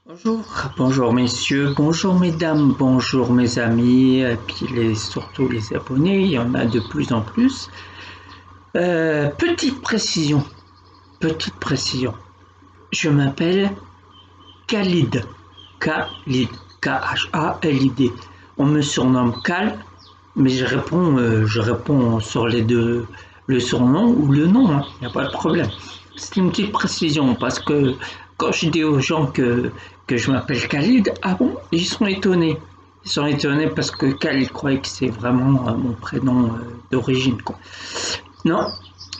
Bonjour, bonjour messieurs, bonjour mesdames, bonjour mes amis, et puis surtout les abonnés, il y en a de plus en plus. Petite précision, je m'appelle Khalid, Khalid, Khalid. On me surnomme Kal, mais je réponds sur les deux, le surnom ou le nom, hein, il n'y a pas de problème. C'est une petite précision parce que quand je dis aux gens que je m'appelle Khalid, ah bon, ils sont étonnés. Ils sont étonnés parce que Khalid croyait que c'est vraiment mon prénom d'origine, quoi. Non,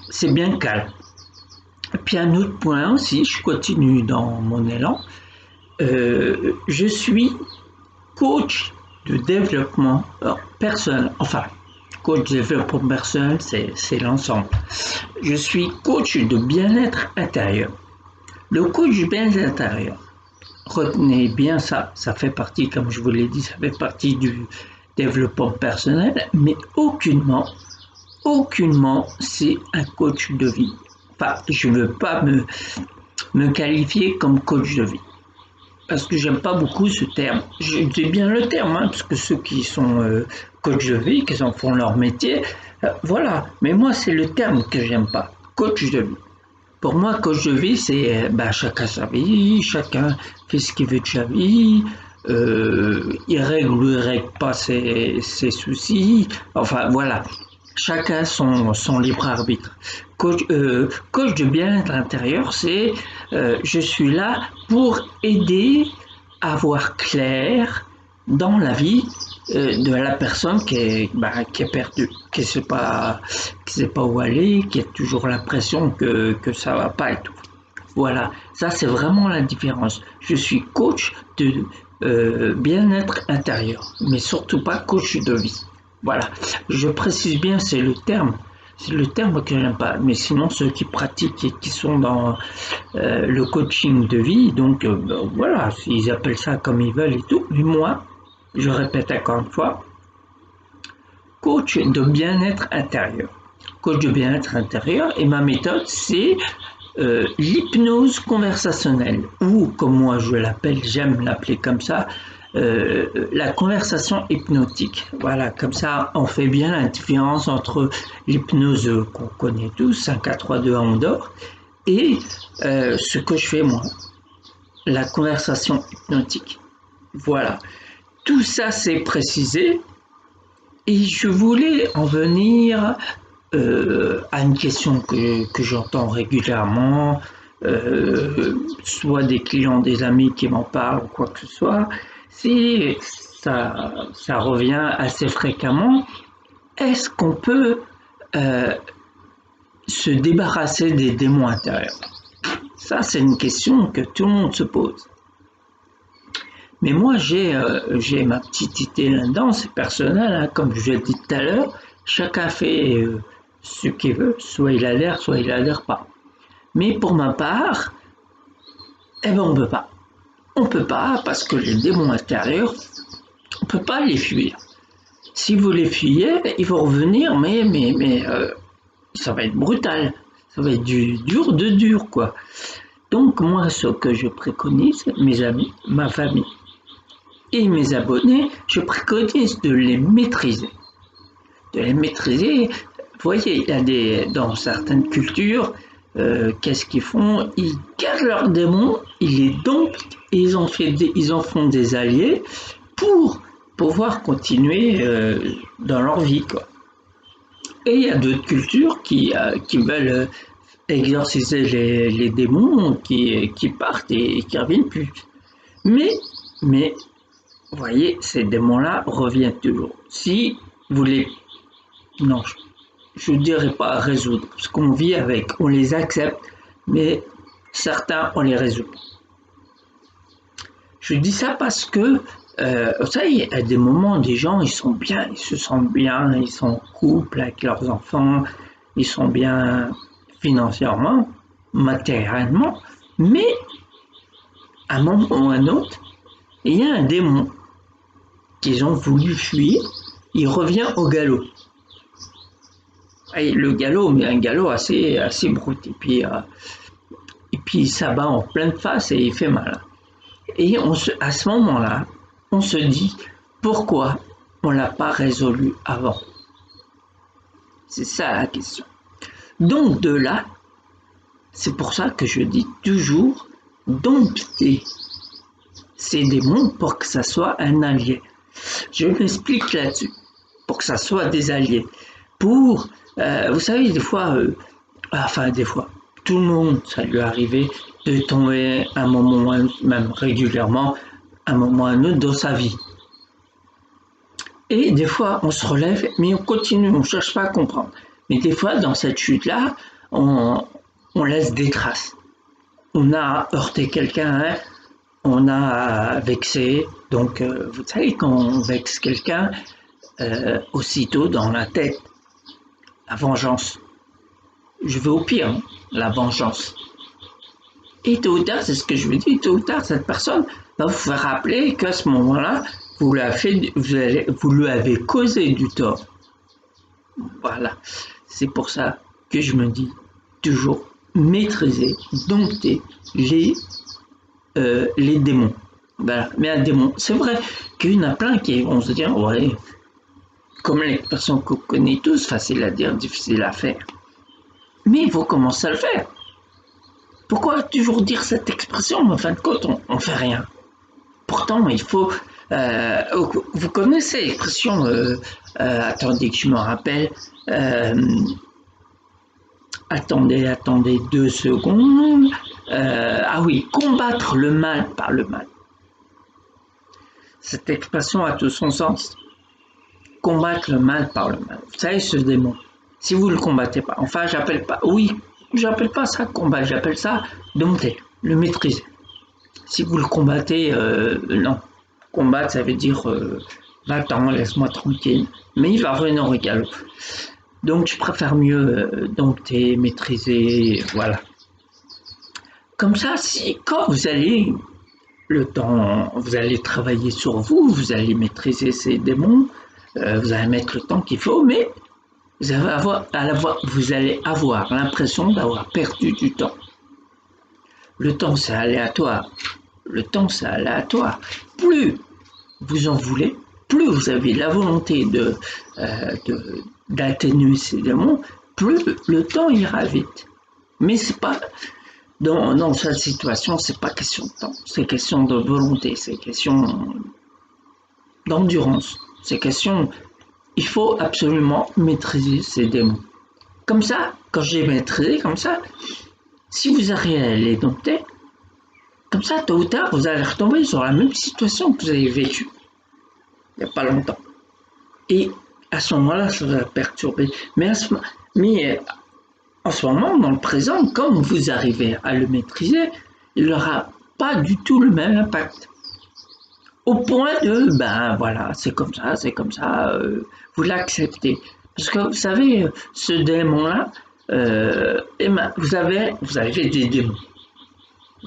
c'est bien Kal. Et puis un autre point aussi, je continue dans mon élan. Je suis coach de développement personnel. Enfin, coach de développement personnel, c'est l'ensemble. Je suis coach de bien-être intérieur. Le coach du bien-être intérieur, retenez bien ça, ça fait partie, comme je vous l'ai dit, ça fait partie du développement personnel, mais aucunement, c'est un coach de vie. Enfin, je ne veux pas me qualifier comme coach de vie parce que j'aime pas beaucoup ce terme. Je dis bien le terme, hein, parce que ceux qui sont coach de vie, qui en font leur métier, voilà. Mais moi, c'est le terme que j'aime pas, coach de vie. Pour moi, coach de vie, c'est chacun sa vie, chacun fait ce qu'il veut de sa vie, il règle ou il règle pas ses soucis. Enfin, voilà. Chacun son libre arbitre. Coach de bien-être intérieur, c'est je suis là pour aider à voir clair dans la vie de la personne qui est perdue, qui sait pas où aller, qui a toujours l'impression que ça va pas et tout. Voilà, ça c'est vraiment la différence. Je suis coach de bien-être intérieur, mais surtout pas coach de vie. Voilà, je précise bien, c'est le terme que j'aime pas. Mais sinon, ceux qui pratiquent et qui sont dans le coaching de vie, donc voilà, ils appellent ça comme ils veulent et tout. Mais moi, je répète encore une fois, coach de bien-être intérieur. Coach de bien-être intérieur, et ma méthode, c'est l'hypnose conversationnelle, ou comme moi je l'appelle, j'aime l'appeler comme ça, la conversation hypnotique. Voilà, comme ça on fait bien la différence entre l'hypnose qu'on connaît tous, 5 4 3 2 1 on dort, et ce que je fais moi, la conversation hypnotique. Voilà, tout ça c'est précisé, et je voulais en venir à une question que j'entends régulièrement, soit des clients, des amis qui m'en parlent ou quoi que ce soit, si ça revient assez fréquemment, est-ce qu'on peut euh, se débarrasser des démons intérieurs? Ça, c'est une question que tout le monde se pose. Mais moi, j'ai ma petite idée là-dedans, c'est personnel, hein, comme je l'ai dit tout à l'heure, chacun fait ce qu'il veut, soit il adhère, soit il adhère pas. Mais pour ma part, eh ben on peut pas. On peut pas parce que les démons intérieurs, on peut pas les fuir. Si vous les fuyez, ils vont revenir, mais ça va être brutal. Ça va être du dur de dur, quoi. Donc moi, ce que je préconise, mes amis, ma famille et mes abonnés, je préconise de les maîtriser. De les maîtriser. Vous voyez, il y a dans certaines cultures, qu'est-ce qu'ils font? Ils cachent leurs démons, ils les domptent et ils en font des alliés pour pouvoir continuer dans leur vie, quoi. Et il y a d'autres cultures qui veulent exorciser les démons, qui partent et qui ne reviennent plus. Mais, mais, vous voyez, ces démons-là reviennent toujours. Si vous les... Non, je ne dirais pas résoudre, parce qu'on vit avec, on les accepte, mais certains, on les résout. Je dis ça parce que, ça y est, à des moments, des gens, ils sont bien, ils se sentent bien, ils sont en couple avec leurs enfants, ils sont bien financièrement, matériellement, mais à un moment ou à un autre, il y a un démon qu'ils ont voulu fuir, il revient au galop. Et le galop, mais un galop assez brut, et puis il s'abat en pleine face et il fait mal. Et à ce moment-là, on se dit pourquoi on ne l'a pas résolu avant. C'est ça la question. Donc de là, c'est pour ça que je dis toujours dompter ces démons pour que ça soit un allié. Je m'explique là-dessus, pour que ça soit des alliés. Vous savez, des fois, tout le monde, ça lui est arrivé de tomber un moment, même régulièrement, un moment ou un autre dans sa vie. Et des fois, on se relève, mais on continue, on ne cherche pas à comprendre. Mais des fois, dans cette chute-là, on laisse des traces. On a heurté quelqu'un, on a vexé. Donc, vous savez, quand on vexe quelqu'un, aussitôt dans la tête, la vengeance. Je vais au pire, hein, la vengeance. Et tôt ou tard, c'est ce que je vous dis, tôt ou tard, cette personne va vous faire rappeler qu'à ce moment-là, vous lui avez causé du tort. Voilà. C'est pour ça que je me dis toujours maîtriser, dompter les démons. Voilà. Mais un démon, c'est vrai qu'il y en a plein qui vont se dire, ouais, comme l'expression qu'on connaît tous, facile à dire, difficile à faire. Mais il faut commencer à le faire. Pourquoi toujours dire cette expression? Mais en fin de compte, on ne fait rien. Pourtant, il faut... vous connaissez l'expression, attendez que je me rappelle, attendez 2 secondes, ah oui, combattre le mal par le mal. Cette expression a tout son sens. Combattre le mal par le mal. Vous savez, ce démon, si vous ne le combattez pas, enfin, j'appelle pas ça combattre, j'appelle ça dompter, le maîtriser. Si vous le combattez, non. Combattre, ça veut dire va-t'en, laisse-moi tranquille. Mais il va revenir au galop. Donc, je préfère mieux dompter, maîtriser, voilà. Comme ça, quand vous allez vous allez travailler sur vous, vous allez maîtriser ces démons, vous allez mettre le temps qu'il faut, mais vous allez avoir l'impression d'avoir perdu du temps. Le temps, c'est aléatoire. Plus vous en voulez, plus vous avez la volonté d'atténuer ces démons, plus le temps ira vite. Mais c'est pas dans cette situation, c'est pas question de temps, c'est question de volonté, c'est question d'endurance, c'est question. Il faut absolument maîtriser ces démons. Comme ça, quand j'ai maîtrisé comme ça, si vous arrivez à les dompter, comme ça, tôt ou tard, vous allez retomber sur la même situation que vous avez vécue il n'y a pas longtemps. Et à ce moment-là, ça va perturber. Mais en ce moment, dans le présent, comme vous arrivez à le maîtriser, il n'aura pas du tout le même impact. Au point de, ben voilà, c'est comme ça, vous l'acceptez. Parce que vous savez, ce démon-là, vous avez des démons.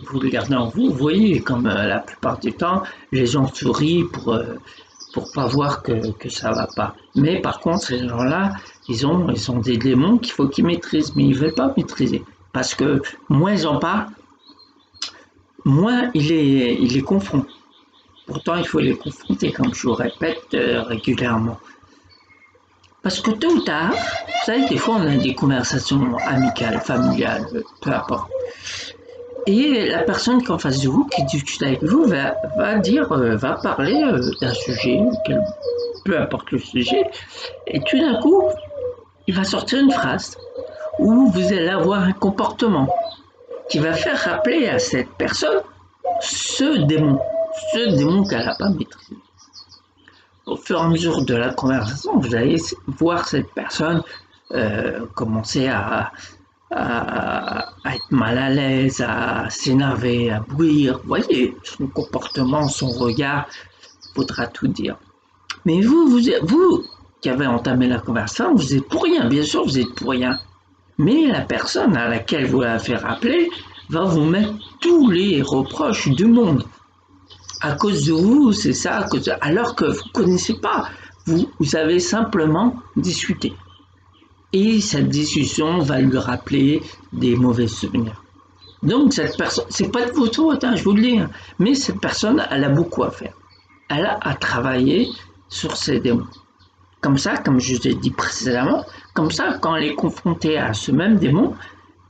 Vous le gardez en vous, vous voyez, comme la plupart du temps, les gens sourient pour pas voir que ça va pas. Mais par contre, ces gens-là, ils ont des démons qu'il faut qu'ils maîtrisent, mais ils veulent pas maîtriser. Parce que moins ils en parlent, moins ils les confrontent. Pourtant, il faut les confronter, comme je vous répète régulièrement. Parce que tôt ou tard, vous savez, des fois, on a des conversations amicales, familiales, peu importe. Et la personne qui est en face de vous, qui discute avec vous, va parler d'un sujet, peu importe le sujet, et tout d'un coup, il va sortir une phrase où vous allez avoir un comportement qui va faire rappeler à cette personne ce démon qu'elle n'a pas maîtrisé. Au fur et à mesure de la conversation, vous allez voir cette personne commencer à être mal à l'aise, à s'énerver, à bouillir. Vous voyez, son comportement, son regard voudra tout dire. Mais vous qui avez entamé la conversation, vous êtes pour rien, bien sûr, vous êtes pour rien. Mais la personne à laquelle vous l'avez fait rappeler va vous mettre tous les reproches du monde. À cause de vous, c'est ça, alors que vous ne connaissez pas. Vous avez simplement discuté. Et cette discussion va lui rappeler des mauvais souvenirs. Donc cette personne, c'est pas de votre faute, hein, je vous le dis, hein, mais cette personne, elle a beaucoup à faire. Elle a à travailler sur ses démons. Comme ça, comme je vous ai dit précédemment, comme ça, quand elle est confrontée à ce même démon,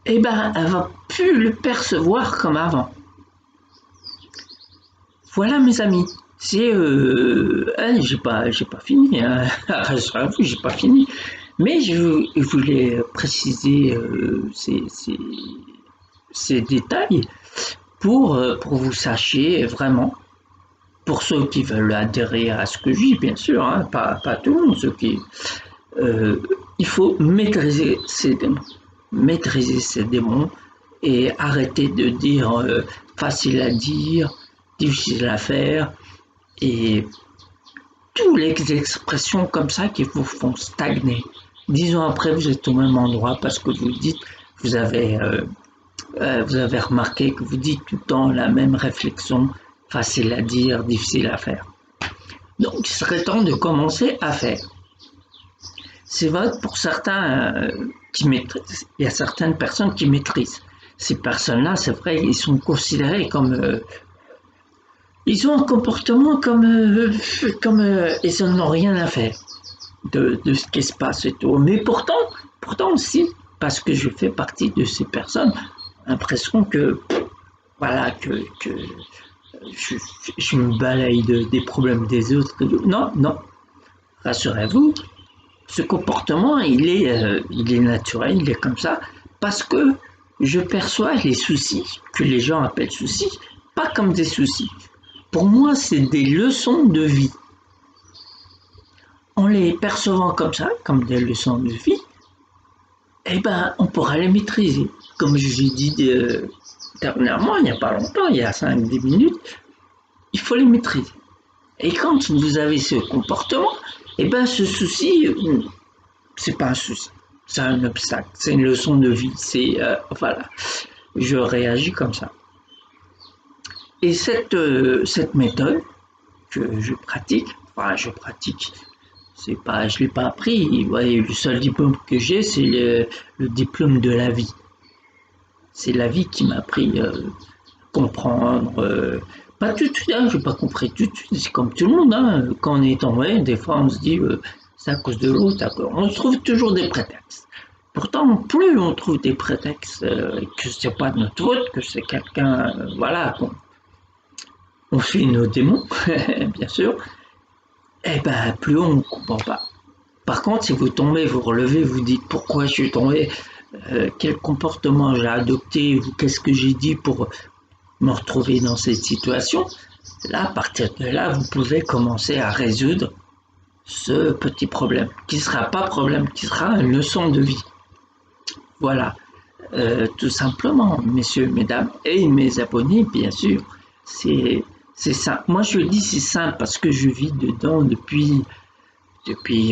eh ben, elle va plus le percevoir comme avant. Voilà, mes amis. C'est, j'ai pas fini. Hein. Rassurez-vous, j'ai pas fini. Mais je voulais préciser ces détails pour vous sachiez vraiment. Pour ceux qui veulent adhérer à ce que je dis, bien sûr, hein, pas tout le monde, ceux qui, euh, il faut maîtriser ces démons. Maîtriser ces démons et arrêter de dire facile à dire, difficile à faire et toutes les expressions comme ça qui vous font stagner. 10 ans après, vous êtes au même endroit parce que vous dites, vous avez, euh, vous avez remarqué que vous dites tout le temps la même réflexion, facile à dire, difficile à faire. Donc, il serait temps de commencer à faire. C'est vrai pour certains qui maîtrisent. Il y a certaines personnes qui maîtrisent. Ces personnes-là, c'est vrai, ils sont considérés comme ils ont un comportement comme ils n'en ont rien à faire de ce qui se passe et tout. Mais pourtant aussi, parce que je fais partie de ces personnes, l'impression que voilà que je, je me balaye des problèmes des autres. Non, non, rassurez-vous, ce comportement, il est naturel, il est comme ça, parce que je perçois les soucis, que les gens appellent soucis, pas comme des soucis. Pour moi, c'est des leçons de vie. En les percevant comme ça, comme des leçons de vie, eh ben, on pourra les maîtriser. Comme je l'ai dit dernièrement, il n'y a pas longtemps, il y a 5-10 minutes, il faut les maîtriser. Et quand vous avez ce comportement, eh ben, ce souci, c'est pas un souci, c'est un obstacle, c'est une leçon de vie. Voilà, je réagis comme ça. Et cette méthode que je pratique, c'est pas, je l'ai pas appris. Ouais, le seul diplôme que j'ai, c'est le diplôme de la vie. C'est la vie qui m'a appris comprendre. Pas tout de suite, hein, je n'ai pas compris tout de suite. C'est comme tout le monde. Hein, quand on est en vrai, des fois on se dit c'est à cause de l'autre. On se trouve toujours des prétextes. Pourtant, plus on trouve des prétextes que c'est pas de notre faute, que c'est quelqu'un, voilà, on suit nos démons, bien sûr, eh ben plus on ne comprend pas. Par contre, si vous tombez, vous relevez, vous dites pourquoi je suis tombé, quel comportement j'ai adopté ou qu'est-ce que j'ai dit pour me retrouver dans cette situation, là, à partir de là, vous pouvez commencer à résoudre ce petit problème, qui ne sera pas problème, qui sera une leçon de vie. Voilà, tout simplement, messieurs, mesdames, et mes abonnés, bien sûr, c'est simple. Moi, je le dis, c'est simple parce que je vis dedans depuis,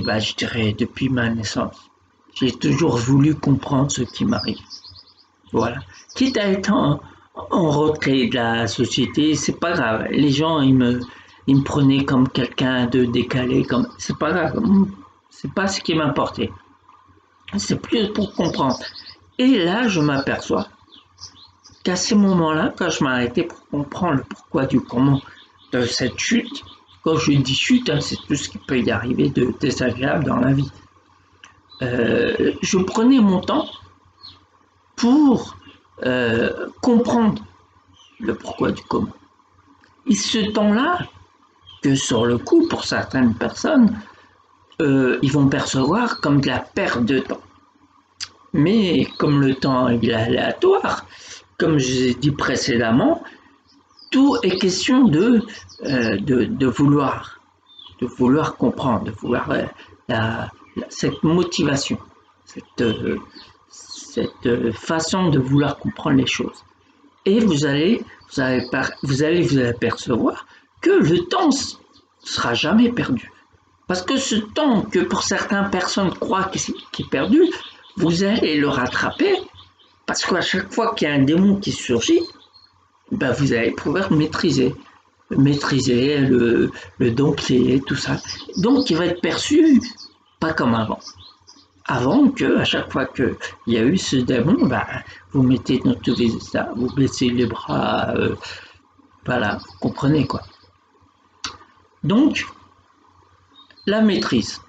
bah, je dirais, depuis ma naissance. J'ai toujours voulu comprendre ce qui m'arrive. Voilà. Quitte à être en retrait de la société, c'est pas grave. Les gens, ils me prenaient comme quelqu'un de décalé, comme, c'est pas grave. C'est pas ce qui m'importait. C'est plus pour comprendre. Et là, je m'aperçois qu'à ces moments-là, quand je m'arrêtais pour comprendre le pourquoi du comment de cette chute, quand je dis chute, hein, c'est tout ce qui peut y arriver de désagréable dans la vie. Je prenais mon temps pour comprendre le pourquoi du comment. Et ce temps-là, que sur le coup, pour certaines personnes, ils vont percevoir comme de la perte de temps. Mais comme le temps est aléatoire, comme je vous ai dit précédemment, tout est question de vouloir comprendre, de vouloir cette motivation, cette façon de vouloir comprendre les choses. Et vous allez vous apercevoir que le temps sera jamais perdu. Parce que ce temps que pour certaines personnes croient qu'il est perdu, vous allez le rattraper parce qu'à chaque fois qu'il y a un démon qui surgit, ben vous allez pouvoir maîtriser le dompter, tout ça. Donc il va être perçu pas comme avant. avant que, à chaque fois qu'il y a eu ce démon, bah, vous mettez dans tous les états, vous baissez les bras, voilà, vous comprenez quoi. Donc, la maîtrise.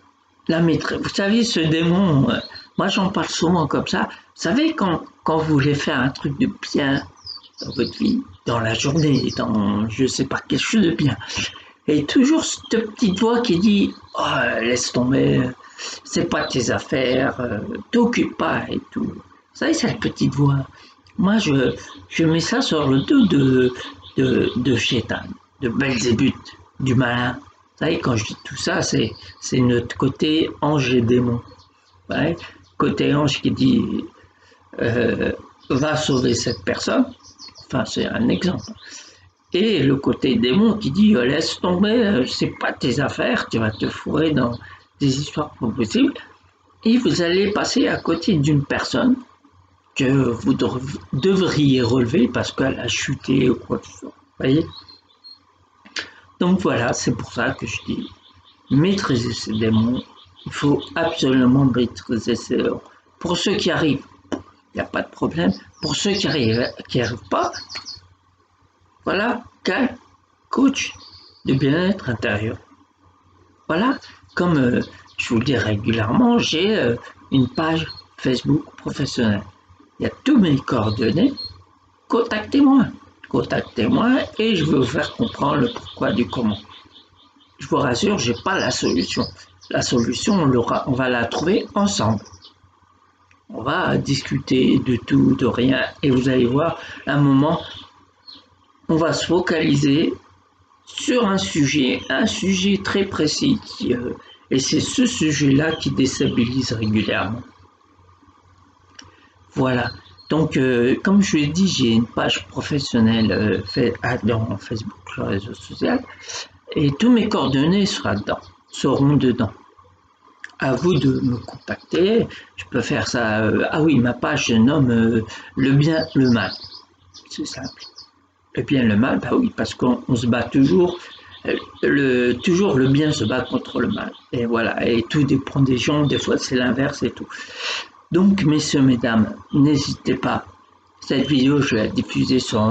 La maîtrise. Vous savez, ce démon, moi j'en parle souvent comme ça. Vous savez, quand vous voulez faire un truc de bien dans votre vie, dans la journée, dans je sais pas, quelque chose de bien, et toujours cette petite voix qui dit oh, laisse tomber, c'est pas tes affaires, t'occupe pas et tout. Vous savez, cette petite voix. Moi, je mets ça sur le dos de Shaitan, de Belzébuth, du malin. Vous savez, quand je dis tout ça, c'est notre côté ange et démon. Ouais. Côté ange qui dit va sauver cette personne. Enfin, c'est un exemple. Et le côté démon qui dit laisse tomber, c'est pas tes affaires, tu vas te fourrer dans des histoires pas possibles. Et vous allez passer à côté d'une personne que vous devriez relever parce qu'elle a chuté ou quoi que ce soit. Voyez. Donc voilà, c'est pour ça que je dis maîtriser ces démons. Il faut absolument maîtriser ces démons. Pour ceux qui arrivent, il n'y a pas de problème. Pour ceux qui arrivent pas, voilà, quel coach de bien-être intérieur. Voilà, comme je vous le dis régulièrement, j'ai une page Facebook professionnelle. Il y a tous mes coordonnées. Contactez-moi. Contactez-moi et je vais vous faire comprendre le pourquoi du comment. Je vous rassure, je n'ai pas la solution. La solution, on va la trouver ensemble. On va discuter de tout, de rien, et vous allez voir, à un moment, on va se focaliser sur un sujet très précis, et c'est ce sujet-là qui déstabilise régulièrement. Voilà. Donc, comme je l'ai dit, j'ai une page professionnelle dans Facebook, le réseau social, et tous mes coordonnées seront dedans. À vous de me contacter. Je peux faire ça. Ah oui, ma page se nomme le bien, le mal. C'est simple. Le bien, le mal, bah oui, parce qu'on se bat toujours. Toujours le bien se bat contre le mal. Et voilà. Et tout dépend des gens. Des fois, c'est l'inverse et tout. Donc, messieurs, mesdames, n'hésitez pas. Cette vidéo, je vais la diffuser sur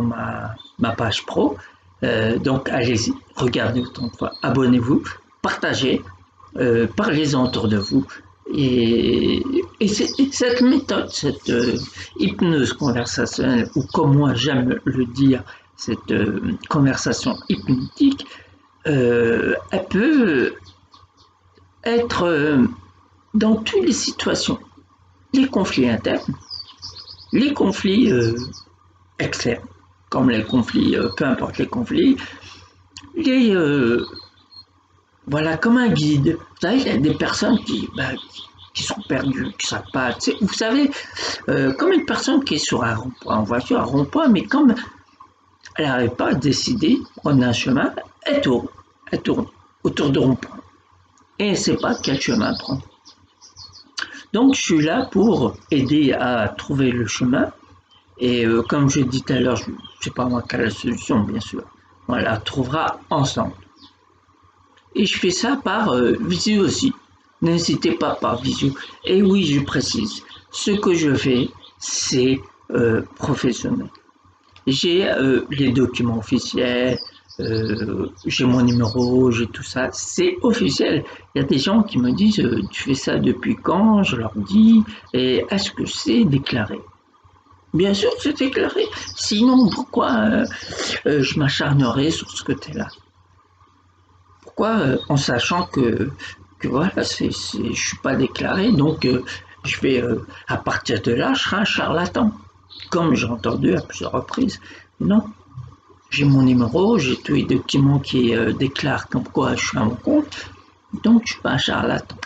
ma page pro. Donc, allez-y, regardez autant de fois. Abonnez-vous, partagez. Parlez-en autour de vous. Et cette méthode, cette hypnose conversationnelle, ou comme moi j'aime le dire, cette conversation hypnotique, elle peut être dans toutes les situations. Les conflits internes, les conflits externes, comme les conflits, peu importe les conflits, voilà, comme un guide. Vous savez, il y a des personnes qui sont perdues, qui ne savent pas. Vous savez, comme une personne qui est sur un rond-point, en voiture, un rond-point, mais comme elle n'arrive pas à décider, prendre un chemin, elle tourne autour du rond-point. Et elle ne sait pas quel chemin prendre. Donc, je suis là pour aider à trouver le chemin. Et comme je dis tout à l'heure, je ne sais pas moi quelle est la solution, bien sûr. On la trouvera ensemble. Et je fais ça par visio aussi. N'hésitez pas par visio. Et oui, je précise, ce que je fais, c'est professionnel. J'ai les documents officiels, j'ai mon numéro, j'ai tout ça. C'est officiel. Il y a des gens qui me disent tu fais ça depuis quand? Je leur dis et est-ce que c'est déclaré? Bien sûr, c'est déclaré. Sinon, pourquoi je m'acharnerais sur ce côté-là? Pourquoi en sachant que voilà, je suis pas déclaré, donc je vais à partir de là, je serai un charlatan, comme j'ai entendu à plusieurs reprises. Non, j'ai mon numéro, j'ai tous les documents qui déclarent comme quoi je suis à mon compte, donc je suis pas un charlatan.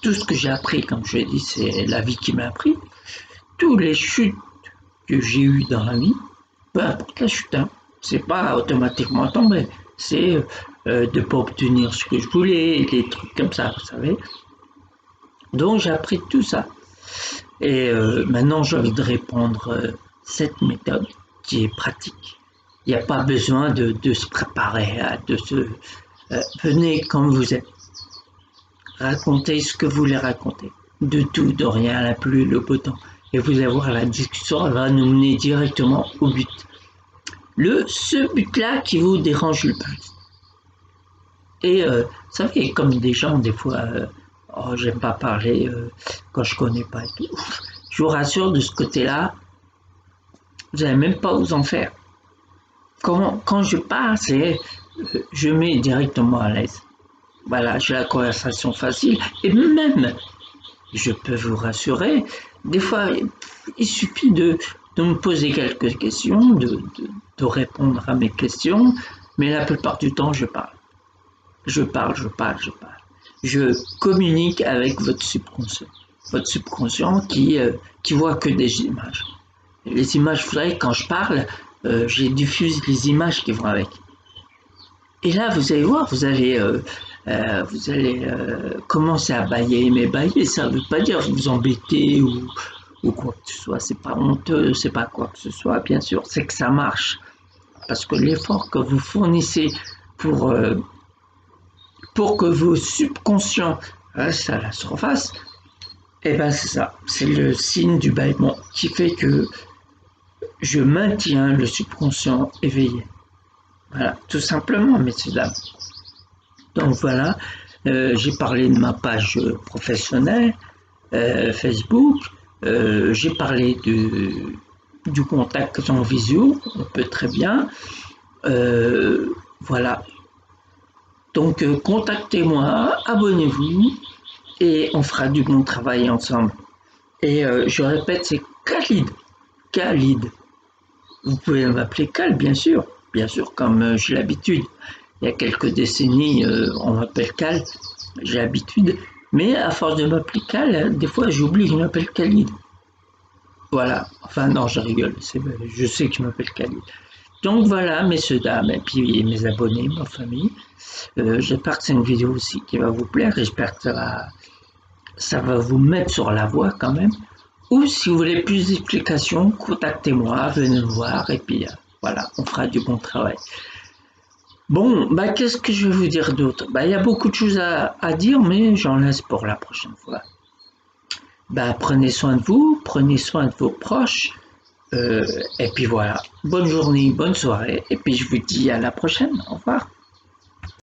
Tout ce que j'ai appris, comme je l'ai dit, c'est la vie qui m'a appris. Tous les chutes que j'ai eues dans la vie, peu importe la chute, hein, c'est pas automatiquement tombé, c'est de ne pas obtenir ce que je voulais, des trucs comme ça, vous savez. Donc j'ai appris tout ça. Et maintenant j'ai envie de répondre cette méthode qui est pratique. Il n'y a pas besoin de se préparer, de se... venez comme vous êtes. Racontez ce que vous voulez raconter. de tout, de rien, la pluie, le beau temps. Et vous allez voir, la discussion va nous mener directement au but. Ce but-là qui vous dérange le plus. Et ça fait comme des gens, des fois, oh, j'aime pas parler quand je connais pas et tout. Je vous rassure, de ce côté-là, vous n'allez même pas vous en faire. Quand je parle, je mets directement à l'aise. Voilà, j'ai la conversation facile. Et même, je peux vous rassurer, des fois, il suffit de me poser quelques questions, de répondre à mes questions, mais la plupart du temps, je parle. Je parle, je parle, je parle. Je communique avec votre subconscient. Votre subconscient qui voit que des images. Les images, vous savez, quand je parle, je diffuse les images qui vont avec. Et là, vous allez voir, vous allez commencer à bailler. Mais bailler, ça ne veut pas dire vous embêter ou quoi que ce soit. C'est pas honteux, c'est pas quoi que ce soit, bien sûr. C'est que ça marche. Parce que l'effort que vous fournissez pour que vos subconscients restent à la surface, et ben c'est ça. C'est le signe du bâillement qui fait que je maintiens le subconscient éveillé. Voilà, tout simplement, messieurs, dames. Donc voilà, j'ai parlé de ma page professionnelle, Facebook, j'ai parlé du contact en visio, on peut très bien. Voilà. Donc contactez-moi, abonnez-vous et on fera du bon travail ensemble. Et je répète, c'est Khalid. Khalid. Vous pouvez m'appeler Cal, bien sûr, comme j'ai l'habitude. Il y a quelques décennies, on m'appelle Cal, j'ai l'habitude. Mais à force de m'appeler Cal, des fois j'oublie que je m'appelle Khalid. Voilà, enfin non, je rigole, je sais que je m'appelle Khalid. Donc voilà, messieurs, dames, et puis mes abonnés, ma famille. J'espère que c'est une vidéo aussi qui va vous plaire, j'espère que ça va vous mettre sur la voie quand même. Ou si vous voulez plus d'explications, contactez-moi, venez me voir et puis voilà, on fera du bon travail. Bon, bah qu'est-ce que je vais vous dire d'autre? Bah il y a beaucoup de choses à dire, mais j'en laisse pour la prochaine fois. Bah prenez soin de vous, prenez soin de vos proches, et puis voilà. Bonne journée, bonne soirée, et puis je vous dis à la prochaine. Au revoir.